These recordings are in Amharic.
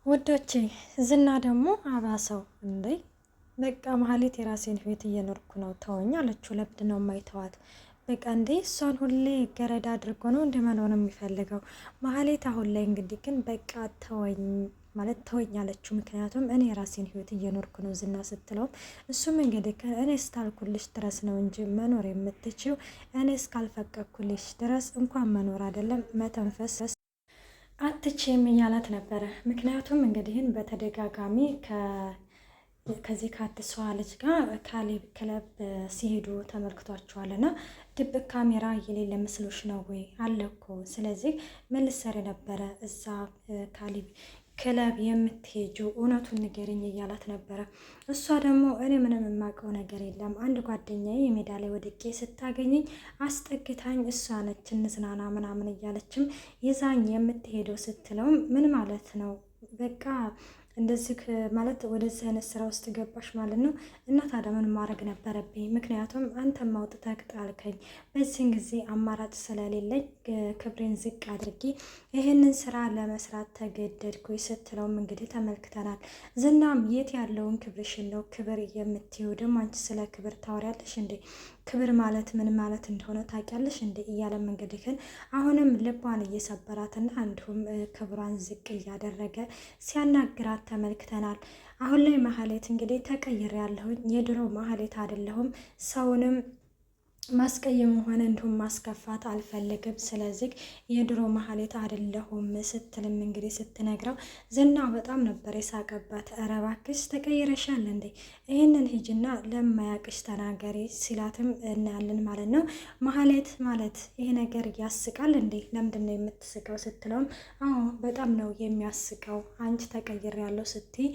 ውዶቼ ዝና ደግሞ አባሰው እንዴ! በቃ መሀሌት የራሴን ህይወት እየኖርኩ ነው ተወኝ አለችው። ለብድ ነው የማይተዋት በቃ እንዴ! እሷን ሁሌ ገረድ አድርጎ ነው እንደ መኖር የሚፈልገው። መሀሌት አሁን ላይ እንግዲህ ግን በቃ ተወኝ ማለት ተወኝ አለችው። ምክንያቱም እኔ የራሴን ህይወት እየኖርኩ ነው ዝና ስትለው፣ እሱም እንግዲህ እኔ እስካልኩልሽ ድረስ ነው እንጂ መኖር የምትችው እኔ እስካልፈቀድኩልሽ ድረስ እንኳን መኖር አይደለም መተንፈስ አትችም እያላት ነበረ። ምክንያቱም እንግዲህን በተደጋጋሚ ከዚህ ከአዲሷ ልጅ ጋር ካሌብ ክለብ ሲሄዱ ተመልክቷቸዋልና ድብቅ ካሜራ የሌለ ምስሎች ነው ወይ አለ እኮ። ስለዚህ ምን ልትሰሪ ነበረ እዛ ካሌብ ክለብ የምትሄጂው? እውነቱን ንገሪኝ እያላት ነበረ። እሷ ደግሞ እኔ ምንም የማውቀው ነገር የለም፣ አንድ ጓደኛዬ የሜዳ ላይ ወድቄ ስታገኘኝ አስጠግታኝ እሷ ነች እንዝናና ምናምን እያለችም ይዛኝ የምትሄደው ስትለውም ምን ማለት ነው በቃ እንደዚህ ማለት ወደዚህ አይነት ስራ ውስጥ ገባሽ ማለት ነው። እና ታዲያ ምን ማድረግ ነበረብኝ? ምክንያቱም አንተም አውጥተህ ጣልከኝ። በዚህን ጊዜ አማራጭ ስለሌለኝ ክብሬን ዝቅ አድርጌ ይህንን ስራ ለመስራት ተገደድኩኝ ስትለውም እንግዲህ ተመልክተናል። ዝናም የት ያለውን ክብርሽን ነው ክብር የምትይው? ደግሞ አንቺ ስለ ክብር ታወሪያለሽ እንዴ? ክብር ማለት ምን ማለት እንደሆነ ታውቂያለሽ እንዴ? እያለም እንግዲህ ግን አሁንም ልቧን እየሰበራትና እንዲሁም ክብሯን ዝቅ እያደረገ ሲያናግራት ተመልክተናል። አሁን ላይ መሀሌት እንግዲህ ተቀይሬያለሁኝ፣ የድሮ መሀሌት አይደለሁም፣ ሰውንም ማስቀየም ሆነ እንዲሁም ማስከፋት አልፈልግም፣ ስለዚህ የድሮ መሀሌት አይደለሁም ስትልም እንግዲህ ስትነግረው ዝና በጣም ነበር የሳቀባት። ኧረ እባክሽ ተቀይረሻል እንዴ? ይህንን ሂጅና ለማያቅሽ ተናገሪ ሲላትም እናያለን ማለት ነው። መሀሌት ማለት ይሄ ነገር ያስቃል እንዴ? ለምንድን ነው የምትስቀው ስትለውም አዎ በጣም ነው የሚያስቀው፣ አንቺ ተቀይሬያለሁ ስትይ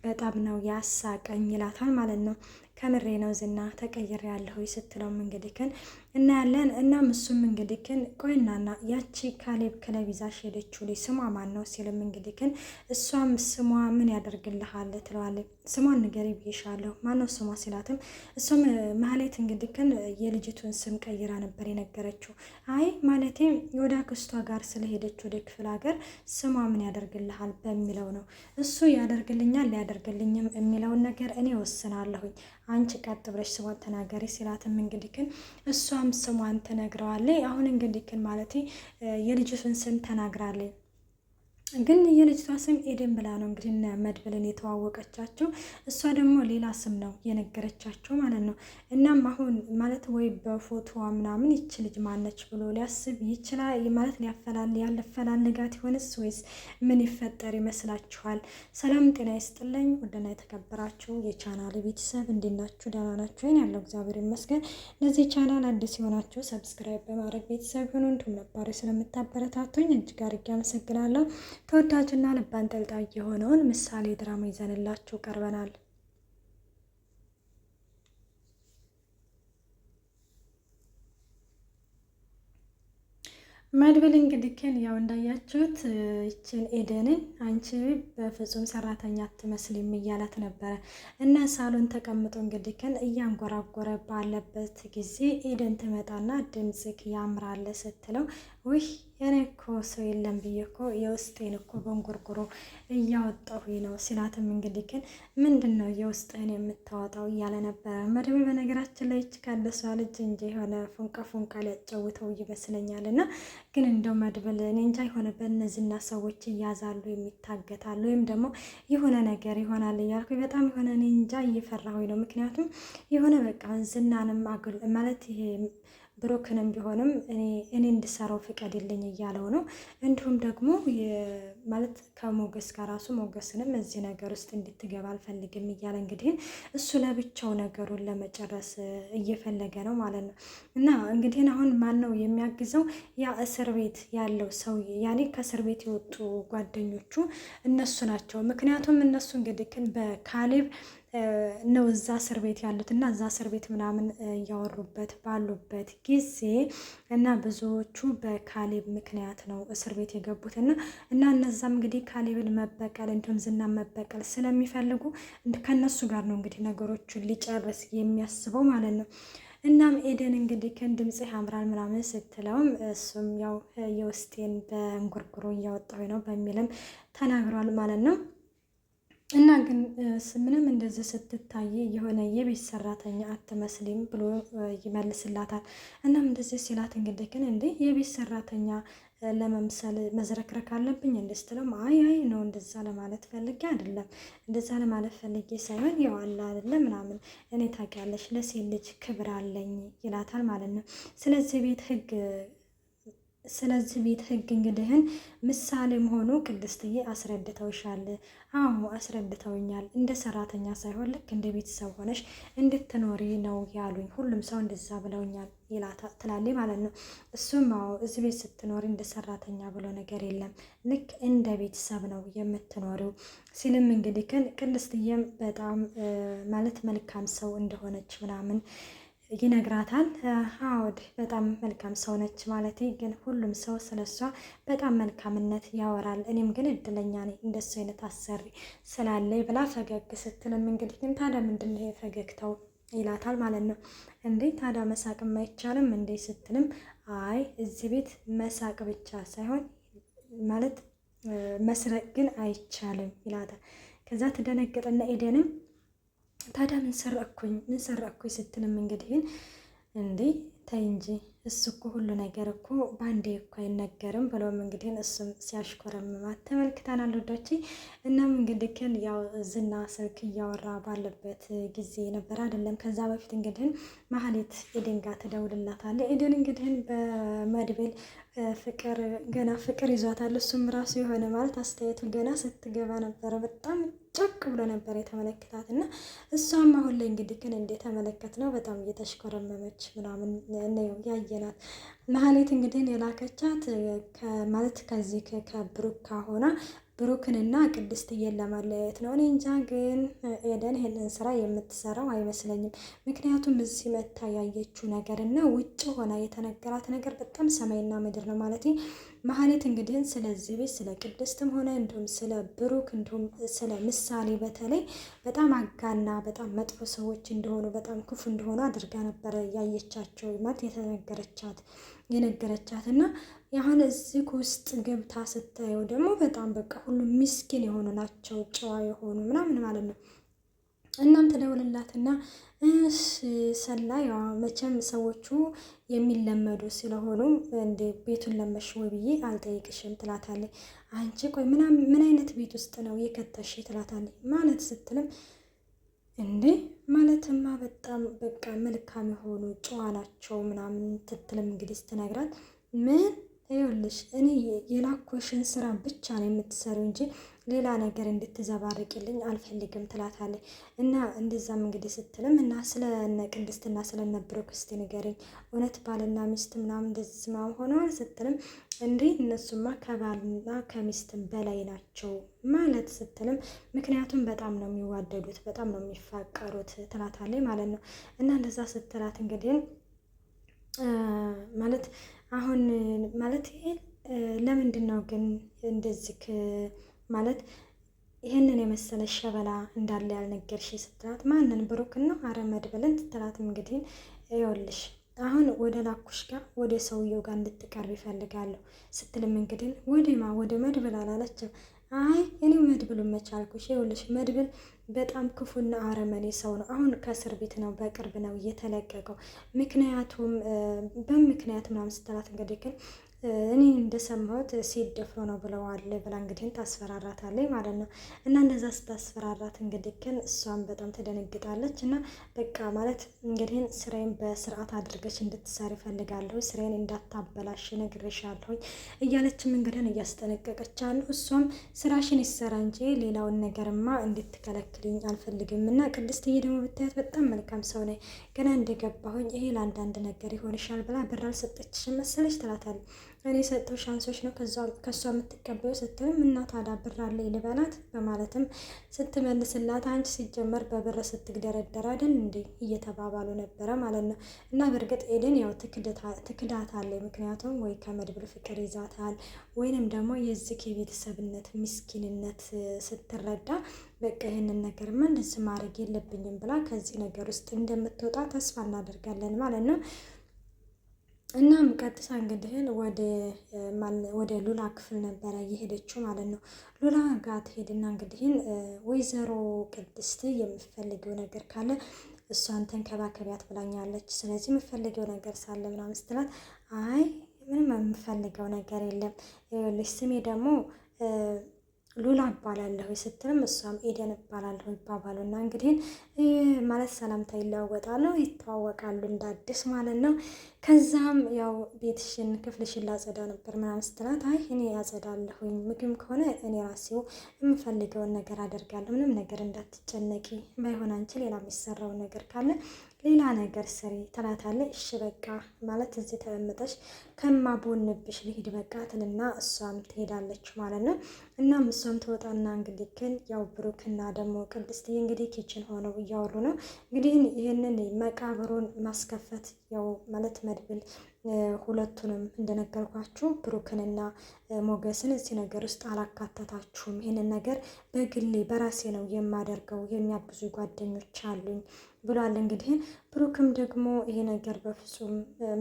በጣም ነው ያሳቀኝ ይላታል ማለት ነው። ከምሬ ነው ዝና ተቀይሬያለሁ ስትለውም እንግዲህ ግን እናያለን። እናም እሱም እንግዲህ ግን ቆይናና ያቺ ካሌብ ክለብ ይዛሽ ሄደችው ልጅ ስሟ ማን ነው ሲልም እንግዲህ ግን እሷም ስሟ ምን ያደርግልሃል ትለዋለች። ስሟን ንገሪ ብዬሻለሁ ማነው ስሟ ሲላትም እሱም ማህሌት እንግዲህ ግን የልጅቱን ስም ቀይራ ነበር የነገረችው። አይ ማለቴ ወደ አክስቷ ጋር ስለሄደች ወደ ክፍለ ሀገር ስሟ ምን ያደርግልሃል በሚለው ነው። እሱ ያደርግልኛል ሊያደርግልኝም የሚለውን ነገር እኔ ወስናለሁኝ፣ አንቺ ቀጥ ብለሽ ስሟን ተናገሪ ሲላትም እንግዲህ ግን እሷም ስሟን ትነግረዋለች። አሁን እንግዲህ ግን ማለት የልጅቱን ስም ተናግራለች። ግን የልጅቷ ስም ኤደን ብላ ነው እንግዲህ መድብልን የተዋወቀቻቸው። እሷ ደግሞ ሌላ ስም ነው የነገረቻቸው ማለት ነው። እናም አሁን ማለት ወይ በፎቶዋ ምናምን ይች ልጅ ማነች ብሎ ሊያስብ ይችላል ማለት ያለፈላልጋት ይሆንስ ወይስ ምን ይፈጠር ይመስላችኋል? ሰላም ጤና ይስጥልኝ ውድና የተከበራችሁ የቻናል ቤተሰብ እንዴት ናችሁ? ደህና ናችሁ? ያለው እግዚአብሔር ይመስገን። ለዚህ ቻናል አዲስ የሆናችሁ ሰብስክራይብ በማድረግ ቤተሰብ ሆኑ። እንዲሁም ነባሪ ስለምታበረታቱኝ እጅግ አድርጌ አመሰግናለሁ። ተወዳጅና ልብ አንጠልጣይ የሆነውን ምሳሌ ድራማ ይዘንላችሁ ቀርበናል። መድብል እንግዲህ ግን ያው እንዳያችሁት ይችን ኤደንን አንቺ በፍጹም ሰራተኛ አትመስልም እያላት ነበረ እና ሳሎን ተቀምጦ እንግዲህ ግን እያንጎራጎረ ባለበት ጊዜ ኤደን ትመጣና ድምፅክ ያምራል ስትለው ውይ እኔ እኮ ሰው የለም ብዬ እኮ የውስጤን እኮ በንጉርጉሮ እያወጣሁኝ ነው ሲላትም እንግዲህ ግን ምንድን ነው የውስጥህን የምታወጣው እያለ ነበረ መድብል። በነገራችን ላይ ይች ካለሷ ልጅ እንጂ የሆነ ፉንቃ ፉንቃ ሊያጫውተው ይመስለኛል። እና ግን እንደው መድብል እኔ እንጃ የሆነ በእነዚህና ሰዎች እያዛሉ የሚታገታሉ ወይም ደግሞ የሆነ ነገር ይሆናል እያልኩ በጣም የሆነ እኔ እንጃ እየፈራሁኝ ነው። ምክንያቱም የሆነ በቃ ዝናንም ማለት ይሄ ብሩክንም ቢሆንም እኔ እንድሰራው ፍቀድልኝ እያለው ነው። እንዲሁም ደግሞ ማለት ከሞገስ ጋር ራሱ ሞገስንም እዚህ ነገር ውስጥ እንድትገባ አልፈልግም እያለ እንግዲህ እሱ ለብቻው ነገሩን ለመጨረስ እየፈለገ ነው ማለት ነው። እና እንግዲህ አሁን ማን ነው የሚያግዘው? ያ እስር ቤት ያለው ሰው ያኔ ከእስር ቤት የወጡ ጓደኞቹ እነሱ ናቸው። ምክንያቱም እነሱ እንግዲህ ግን በካሌብ ነው እዛ እስር ቤት ያሉት እና እዛ እስር ቤት ምናምን እያወሩበት ባሉበት ጊዜ እና ብዙዎቹ በካሌብ ምክንያት ነው እስር ቤት የገቡት እና እነዛም እንግዲህ ካሌብን መበቀል እንዲሁም ዝናን መበቀል ስለሚፈልጉ ከነሱ ጋር ነው እንግዲህ ነገሮቹን ሊጨርስ የሚያስበው ማለት ነው። እናም ኤደን እንግዲህ ድምጽህ ያምራል ምናምን ስትለውም እሱም ያው የውስጤን በእንጉርጉሮ እያወጣሁ ነው በሚልም ተናግሯል ማለት ነው። እና ግን ምንም እንደዚህ ስትታይ የሆነ የቤት ሰራተኛ አትመስሊም ብሎ ይመልስላታል። እናም እንደዚህ ሲላት እንግዲህ ግን እንዴ የቤት ሰራተኛ ለመምሰል መዝረክረክ አለብኝ እንደ ስትለው አይ ነው እንደዛ ለማለት ፈልጌ አይደለም፣ እንደዛ ለማለት ፈልጌ ሳይሆን ያው አለ አይደለ ምናምን እኔ ታውቂያለሽ ለሴት ልጅ ክብር አለኝ ይላታል ማለት ነው። ስለዚህ ቤት ህግ እንግዲህን ምሳሌ መሆኑ ቅድስትዬ አስረድተውሻል። አዎ አስረድተውኛል። እንደ ሰራተኛ ሳይሆን ልክ እንደ ቤተሰብ ሆነሽ እንድትኖሪ ነው ያሉኝ። ሁሉም ሰው እንደዛ ብለውኛል ትላለች ማለት ነው። እሱም አዎ እዚህ ቤት ስትኖሪ እንደ ሰራተኛ ብሎ ነገር የለም፣ ልክ እንደ ቤተሰብ ነው የምትኖሪው ሲልም እንግዲህ ቅድስትዬም በጣም ማለት መልካም ሰው እንደሆነች ምናምን ይነግራታል። አዎድ በጣም መልካም ሰው ነች ማለት ግን ሁሉም ሰው ስለሷ በጣም መልካምነት ያወራል። እኔም ግን እድለኛ ነኝ እንደሱ አይነት አሰሪ ስላለኝ ብላ ፈገግ ስትልም እንግዲህ ግን ታዲያ ምንድን ነው የፈገግታው ይላታል ማለት ነው። እንዴ ታዲያ መሳቅም አይቻልም እንዴ ስትልም አይ እዚህ ቤት መሳቅ ብቻ ሳይሆን ማለት መስረቅ ግን አይቻልም ይላታል። ከዛ ትደነገጠና ኤደንም ታዲያ ምን ሰረኩኝ ስትልም እንግዲህ እንዴ ተይ እንጂ እሱ እኮ ሁሉ ነገር እኮ ባንዴ እኮ አይነገርም ብሎም እንግዲህ እሱም ሲያሽኮረምማት ተመልክተናል ወዳጆቼ። እናም እንግዲህ ያው ዝና ስልክ እያወራ ባለበት ጊዜ ነበር አይደለም። ከዛ በፊት እንግዲህ ማህሌት ኤደን ጋር ትደውልላታለች። ኤደን እንግዲህ በመድብል ፍቅር ይዟታል። እሱም ራሱ የሆነ ማለት አስተያየቱ ገና ስትገባ ነበረ በጣም ጨቅ ብሎ ነበር የተመለከታት እና እሷም አሁን ላይ እንግዲህ እንደተመለከት ነው በጣም እየተሽኮረመመች ምናምን ነው ያየናት። መሀሌት እንግዲህ የላከቻት ማለት ከዚህ ከብሩክ ሆና ብሩክንና ቅድስትዬን ለማለያየት ነው። እኔ እንጃ ግን ኤደን ይሄንን ስራ የምትሰራው አይመስለኝም። ምክንያቱም እዚህ መታ ያየችው ነገር እና ውጭ ሆና የተነገራት ነገር በጣም ሰማይና ምድር ነው ማለት መሀሌት እንግዲህ ስለዚህ ቤት ስለ ቅድስትም ሆነ እንዲሁም ስለ ብሩክ እንዲሁም ስለ ምሳሌ በተለይ በጣም አጋና በጣም መጥፎ ሰዎች እንደሆኑ በጣም ክፉ እንደሆኑ አድርጋ ነበረ ያየቻቸው ማለት የነገረቻት እና ያሁን እዚህ ውስጥ ገብታ ስታየው ደግሞ በጣም በቃ ሁሉም ምስኪን የሆኑ ናቸው፣ ጨዋ የሆኑ ምናምን ማለት ነው። እናም ተደውልላትና ሰላ ያው መቼም ሰዎቹ የሚለመዱ ስለሆኑ እንደ ቤቱን ለመሽ ወይ ብዬ አልጠይቅሽም ትላታለች። አንቺ ቆይ ምን አይነት ቤት ውስጥ ነው የከተሽ ትላታለች። ማለት ስትልም እንዴ ማለትማ በጣም በቃ መልካም የሆኑ ጨዋ ናቸው ምናምን ትትልም እንግዲህ ስትነግራት ምን ይኸውልሽ እኔ የላኮሽን ስራ ብቻ ነው የምትሰሪው እንጂ ሌላ ነገር እንድትዘባርቅልኝ አልፈልግም ትላታለች። እና እንደዛም እንግዲህ ስትልም እና ስለነ ቅድስትና ስለነበረ ክስቲ ንገረኝ፣ እውነት ባልና ሚስት ምናምን እንደዚህ ምናምን ሆነዋል ስትልም እንዲህ እነሱማ ከባልና ከሚስትም በላይ ናቸው ማለት ስትልም ምክንያቱም በጣም ነው የሚዋደዱት በጣም ነው የሚፋቀሩት ትላታለች ማለት ነው። እና እንደዛ ስትላት እንግዲህ ማለት አሁን ማለት ይሄ ለምንድን ነው ግን እንደዚህ ማለት ይሄንን የመሰለ ሸበላ እንዳለ ያልነገርሽ ስትላት ማንን ብሩክን ነው አረ መድብልን ስትላትም እንግዲህ ይኸውልሽ አሁን ወደ ላኩሽ ጋር ወደ ሰውየው ጋር እንድትቀርብ ይፈልጋለሁ ስትልም እንግዲህ ወደ መድብል አላለችም። አይ እኔ መድብሉን መቻልኩሽ ይኸውልሽ መድብል በጣም ክፉና አረመኔ ሰው ነው። አሁን ከእስር ቤት ነው በቅርብ ነው እየተለቀቀው። ምክንያቱም በምክንያት ምናምን ስትላት እንግዲህ ግን እኔ እንደሰማሁት ሴት ደፍሮ ነው ብለዋል ብላ እንግዲህ ታስፈራራታለች ማለት ነው። እና እንደዛ ስታስፈራራት እንግዲህ ግን እሷን በጣም ትደነግጣለች። እና በቃ ማለት እንግዲህ ስራዬን በስርዓት አድርገሽ እንድትሰሪ እፈልጋለሁ፣ ስራዬን እንዳታበላሽ ነግሬሻለሁ እያለችም እንግዲህ እያስጠነቀቀች አሉ። እሷም ስራሽን ይሰራ እንጂ ሌላውን ነገርማ እንድትከለክልኝ አልፈልግም። እና ቅድስትዬ ደግሞ ብታያት በጣም መልካም ሰው ነኝ፣ ገና እንደገባሁኝ ይሄ ለአንዳንድ ነገር ይሆንሻል ብላ ብር አልሰጠችሽም መሰለች ትላታለች። እኔ ሰጠው ሻንሶች ነው ከሷ የምትቀበዩ ስትልም እና ታዲያ ብር አለኝ ልበላት በማለትም ስትመልስላት አንቺ ሲጀመር በብር ስትግደረደር አይደል እንዴ እየተባባሉ ነበረ ማለት ነው። እና በእርግጥ ኤደን ያው ትክዳታለች። ምክንያቱም ወይ ከመድብል ፍቅር ይዛታል ወይንም ደግሞ የዚህ የቤተሰብነት ምስኪንነት ስትረዳ በቃ ይህንን ነገርማ እንደዚህ ማድረግ የለብኝም ብላ ከዚህ ነገር ውስጥ እንደምትወጣ ተስፋ እናደርጋለን ማለት ነው። እናም ቀጥታ እንግዲህን ወደ ሉላ ክፍል ነበረ እየሄደችው ማለት ነው። ሉላ ጋር ትሄድና እንግዲህን ወይዘሮ ቅድስት የምትፈልገው ነገር ካለ እሷን ተንከባከቢያት ብላኛለች። ስለዚህ የምትፈልገው ነገር ሳለ ምናምን ስትላት አይ ምንም የምፈልገው ነገር የለም ልጅ ስሜ ደግሞ ሉላ እባላለሁ ስትልም እሷም ኤደን እባላለሁ ይባባሉ እና እንግዲህ ማለት ሰላምታ ይለዋወጣሉ፣ ይተዋወቃሉ እንደ አዲስ ማለት ነው። ከዛም ያው ቤትሽን ክፍልሽን ላጸዳ ነበር ምናምን ስትላት አይ እኔ ያጸዳለሁኝ ምግብ ከሆነ እኔ ራሴው የምፈልገውን ነገር አደርጋለሁ፣ ምንም ነገር እንዳትጨነቂ፣ ባይሆን አንቺ ሌላ የሚሰራውን ነገር ካለ ሌላ ነገር ስሪ ትላታለች። እሺ በቃ ማለት እዚህ ተቀምጠሽ ከማቦንብሽ ልሂድ በቃ ትልና እሷም ትሄዳለች ማለት ነው። እናም እሷም ትወጣና እንግዲህ ግን ያው ብሩክና ደግሞ ቅድስትዬ እንግዲህ ኪችን ሆነው እያወሩ ነው። እንግዲህ ይህንን መቃብሩን ማስከፈት ያው ማለት መድብል ሁለቱንም እንደነገርኳችሁ ብሩክንና ሞገስን እዚህ ነገር ውስጥ አላካተታችሁም። ይህንን ነገር በግሌ በራሴ ነው የማደርገው፣ የሚያግዙ ጓደኞች አሉኝ ብሏል። እንግዲህ ብሩክም ደግሞ ይሄ ነገር በፍጹም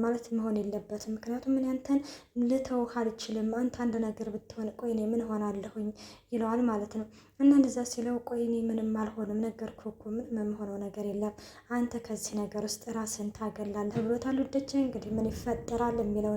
ማለት መሆን የለበትም፣ ምክንያቱም ምን ያንተን ልተውህ አልችልም፣ አንተ አንድ ነገር ብትሆን ቆይ እኔ ምን ሆናለሁኝ ይለዋል ማለት ነው። እና እንደዛ ሲለው ቆይ እኔ ምንም አልሆንም፣ ነገርኩህ እኮ ምንም የምሆነው ነገር የለም፣ አንተ ከዚህ ነገር ውስጥ ራስን ታገላለህ ብሎታል። ወደች እንግዲህ ምን ይፈጠራል የሚለው